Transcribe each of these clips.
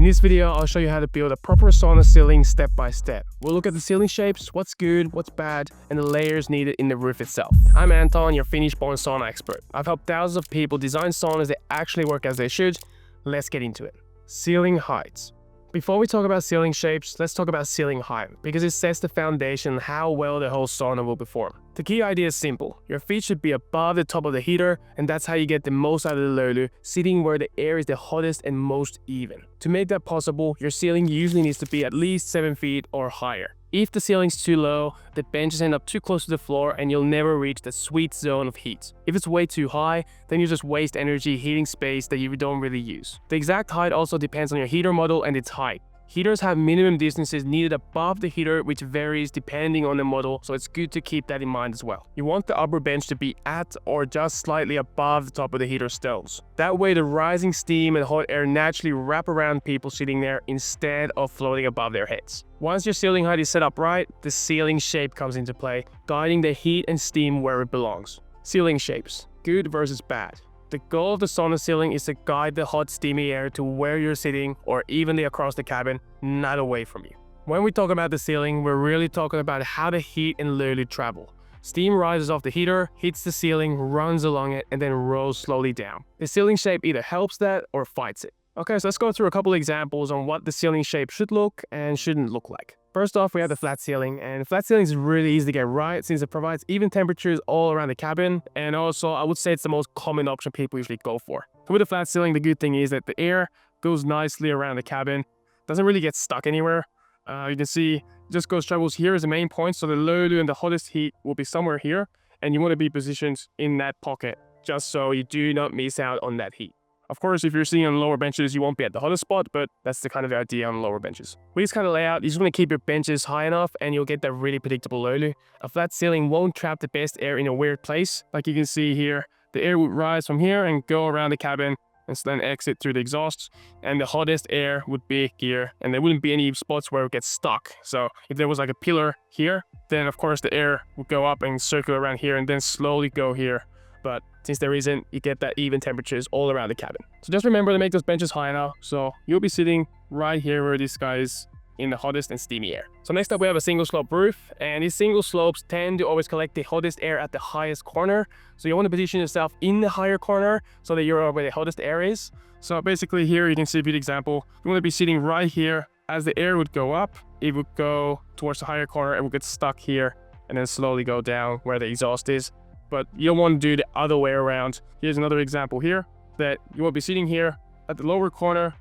this video, I'll show you how to build a proper sauna ceiling step by step. We'll look at the ceiling shapes, what's good, what's bad, and the layers needed in the roof itself. I'm Anton, your Finnish-born sauna expert. I've helped thousands of people design saunas that actually work as they should. Let's get into it. Ceiling heights. Before we talk about ceiling shapes, let's talk about ceiling height, because it sets the foundation on how well the whole sauna will perform. The key idea is simple. Your feet should be above the top of the heater, and that's how you get the most out of the Löyly, sitting where the air is the hottest and most even. To make that possible, your ceiling usually needs to be at least 7 feet or higher. If the ceiling's too low, the benches end up too close to the floor and you'll never reach the sweet zone of heat. If it's way too high, then you just waste energy heating space that you don't really use. The exact height also depends on your heater model and its height. Heaters have minimum distances needed above the heater, which varies depending on the model, so it's good to keep that in mind as well. You want the upper bench to be at or just slightly above the top of the heater stones. That way the rising steam and hot air naturally wrap around people sitting there instead of floating above their heads. Once your ceiling height is set up right, the ceiling shape comes into play, guiding the heat and steam where it belongs. Ceiling shapes, good versus bad. The goal of the sauna ceiling is to guide the hot steamy air to where you're sitting or evenly across the cabin, not away from you. When we talk about the ceiling, we're really talking about how the heat and Löyly travel. Steam rises off the heater, hits the ceiling, runs along it, and then rolls slowly down. The ceiling shape either helps that or fights it. Okay, so let's go through a couple examples on what the ceiling shape should look and shouldn't look like. First off, we have the flat ceiling, and flat ceiling is really easy to get right since it provides even temperatures all around the cabin, and also I would say it's the most common option people usually go for. So with a flat ceiling, the good thing is that the air goes nicely around the cabin, doesn't really get stuck anywhere. You can see it just travels here as the main point, so the Löyly and the hottest heat will be somewhere here, and you want to be positioned in that pocket just so you do not miss out on that heat. Of course, if you're sitting on lower benches, you won't be at the hottest spot, but that's the kind of idea on lower benches. With this kind of layout, you just want to keep your benches high enough and you'll get that really predictable Löyly. A flat ceiling won't trap the best air in a weird place. Like you can see here, the air would rise from here and go around the cabin and then exit through the exhausts. And the hottest air would be here, and there wouldn't be any spots where it gets stuck. So if there was like a pillar here, then of course the air would go up and circle around here and then slowly go here. But since there isn't, you get that even temperatures all around the cabin. So just remember to make those benches high enough, so you'll be sitting right here where this guy is in the hottest and steamy air. So next up we have a single slope roof, and these single slopes tend to always collect the hottest air at the highest corner. So you want to position yourself in the higher corner so that you're where the hottest air is. So basically here you can see a good example. You want to be sitting right here. As the air would go up, it would go towards the higher corner and would get stuck here and then slowly go down where the exhaust is. But you don't want to do the other way around. Here's another example here, that you will be sitting here at the lower corner,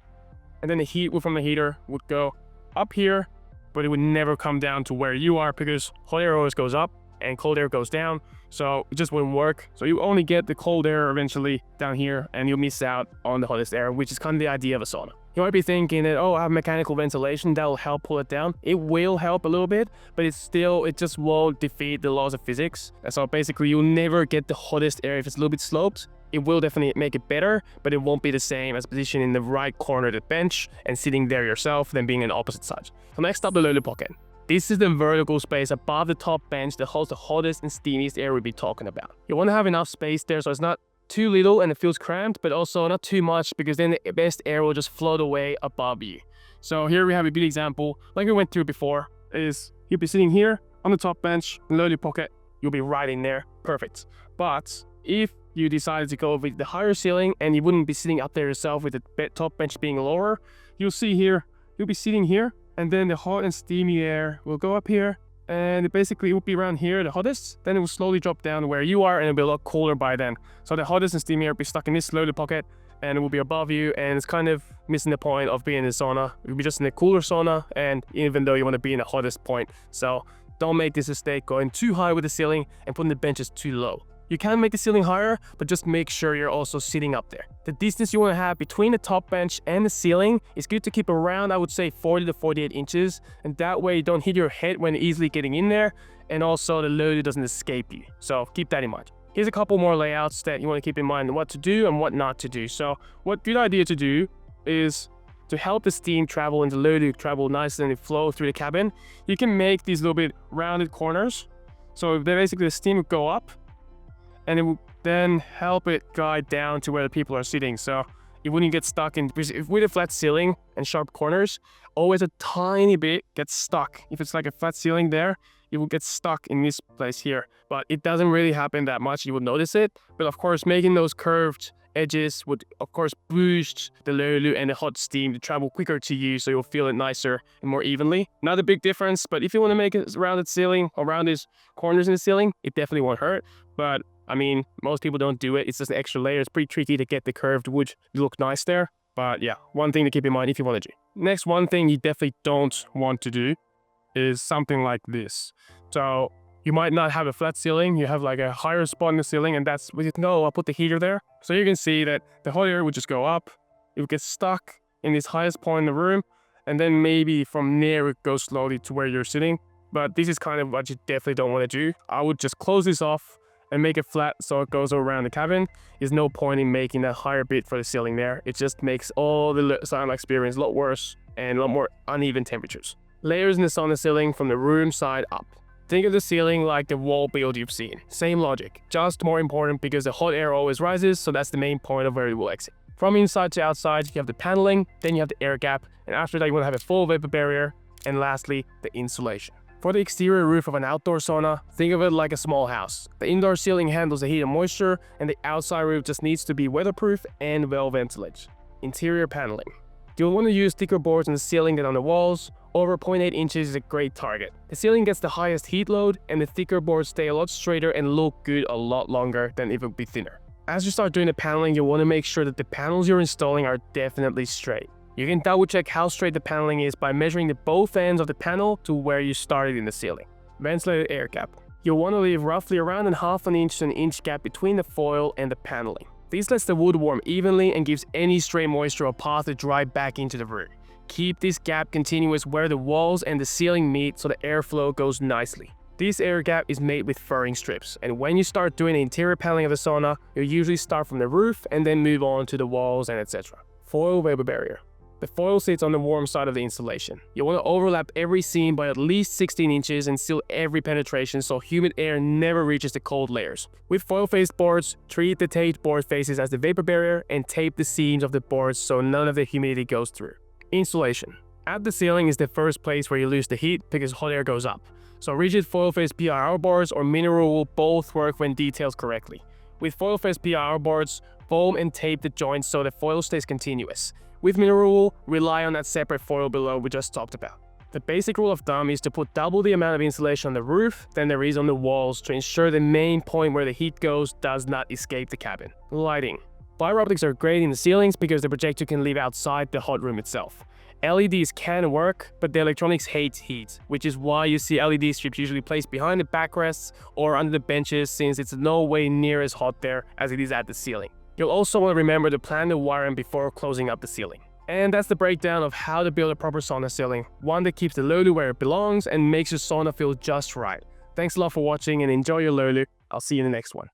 and then the heat from the heater would go up here, but it would never come down to where you are because hot air always goes up and cold air goes down. So it just wouldn't work. So you only get the cold air eventually down here and you'll miss out on the hottest air, which is kind of the idea of a sauna. You might be thinking that, oh, I have mechanical ventilation, that will help pull it down. It will help a little bit, but it just won't defeat the laws of physics. So basically you'll never get the hottest air if it's a little bit sloped. It will definitely make it better, but it won't be the same as positioning in the right corner of the bench and sitting there yourself than being on the opposite side. So next up, the Löyly pocket. This is the vertical space above the top bench that holds the hottest and steamiest air we'll be talking about. You want to have enough space there so it's not too little and it feels cramped, but also not too much because then the best air will just float away above you. So here we have a good example, like we went through before, is you'll be sitting here on the top bench, Löyly pocket, you'll be right in there, perfect. But if you decided to go with the higher ceiling and you wouldn't be sitting up there yourself with the top bench being lower, you'll see here, you'll be sitting here, and then the hot and steamy air will go up here, and basically it will be around here, the hottest, then it will slowly drop down to where you are, and it'll be a lot cooler by then. So the hottest and steamy air will be stuck in this Löyly pocket, and it will be above you, and it's kind of missing the point of being in the sauna. You'll be just in a cooler sauna, and even though you want to be in the hottest point. So don't make this mistake going too high with the ceiling and putting the benches too low. You can make the ceiling higher, but just make sure you're also sitting up there. The distance you want to have between the top bench and the ceiling is good to keep around, I would say 40 to 48 inches. And that way you don't hit your head when easily getting in there. And also the Löyly doesn't escape you. So keep that in mind. Here's a couple more layouts that you want to keep in mind what to do and what not to do. So what good idea to do is to help the steam travel and the Löyly travel nicely and flow through the cabin. You can make these little bit rounded corners. So basically the steam would go up, and it will then help it guide down to where the people are sitting. So You wouldn't get stuck in, because if with a flat ceiling and sharp corners, always a tiny bit gets stuck. If it's like a flat ceiling there, it will get stuck in this place here. But it doesn't really happen that much. You would notice it. But of course, making those curved edges would of course boost the Löyly and the hot steam to travel quicker to you, so you'll feel it nicer and more evenly. Not a big difference, but if you want to make a rounded ceiling or rounded corners in the ceiling, it definitely won't hurt. But I mean, most people don't do it. It's just an extra layer. It's pretty tricky to get the curved wood to look nice there. But yeah, one thing to keep in mind if you want to do. Next, one thing you definitely don't want to do is something like this. So you might not have a flat ceiling, you have like a higher spot in the ceiling, and that's where you can go. I'll put the heater there. So you can see that the hot air would just go up, it would get stuck in this highest point in the room, and then maybe from there it goes slowly to where you're sitting. But this is kind of what you definitely don't want to do. I would just close this off and make it flat so it goes around the cabin. There's no point in making that higher bit for the ceiling there. It just makes all the sauna experience a lot worse and a lot more uneven temperatures. Layers in the sauna ceiling from the room side up. Think of the ceiling like the wall build you've seen. Same logic, just more important because the hot air always rises, so that's the main point of where it will exit. From inside to outside, you have the paneling, then you have the air gap, and after that you want to have a full vapor barrier, and lastly, the insulation. For the exterior roof of an outdoor sauna, think of it like a small house. The indoor ceiling handles the heat and moisture, and the outside roof just needs to be weatherproof and well ventilated. Interior paneling. You'll want to use thicker boards on the ceiling than on the walls. Over 0.8 inches is a great target. The ceiling gets the highest heat load, and the thicker boards stay a lot straighter and look good a lot longer than if it would be thinner. As you start doing the paneling, you want to make sure that the panels you're installing are definitely straight. You can double check how straight the paneling is by measuring the both ends of the panel to where you started in the ceiling. Ventilated air gap. You'll want to leave roughly around ½ inch to an inch gap between the foil and the paneling. This lets the wood warm evenly and gives any stray moisture a path to dry back into the room. Keep this gap continuous where the walls and the ceiling meet so the airflow goes nicely. This air gap is made with furring strips, and when you start doing the interior paneling of the sauna, you'll usually start from the roof and then move on to the walls and etc. Foil vapor barrier. The foil sits on the warm side of the installation. You want to overlap every seam by at least 16 inches and seal every penetration so humid air never reaches the cold layers. With foil-faced boards, treat the taped board faces as the vapor barrier and tape the seams of the boards so none of the humidity goes through. Insulation. At the ceiling is the first place where you lose the heat because hot air goes up. So rigid foil-faced PIR boards or mineral wool both work when detailed correctly. With foil-faced PIR boards, foam and tape the joints so the foil stays continuous. With mineral wool, rely on that separate foil below we just talked about. The basic rule of thumb is to put double the amount of insulation on the roof than there is on the walls to ensure the main point where the heat goes does not escape the cabin. Lighting. Fiber optics are great in the ceilings because the projector can live outside the hot room itself. LEDs can work, but the electronics hate heat, which is why you see LED strips usually placed behind the backrests or under the benches since it's no way near as hot there as it is at the ceiling. You'll also want to remember to plan the wiring before closing up the ceiling. And that's the breakdown of how to build a proper sauna ceiling, one that keeps the Löyly where it belongs and makes your sauna feel just right. Thanks a lot for watching and enjoy your Löyly. I'll see you in the next one.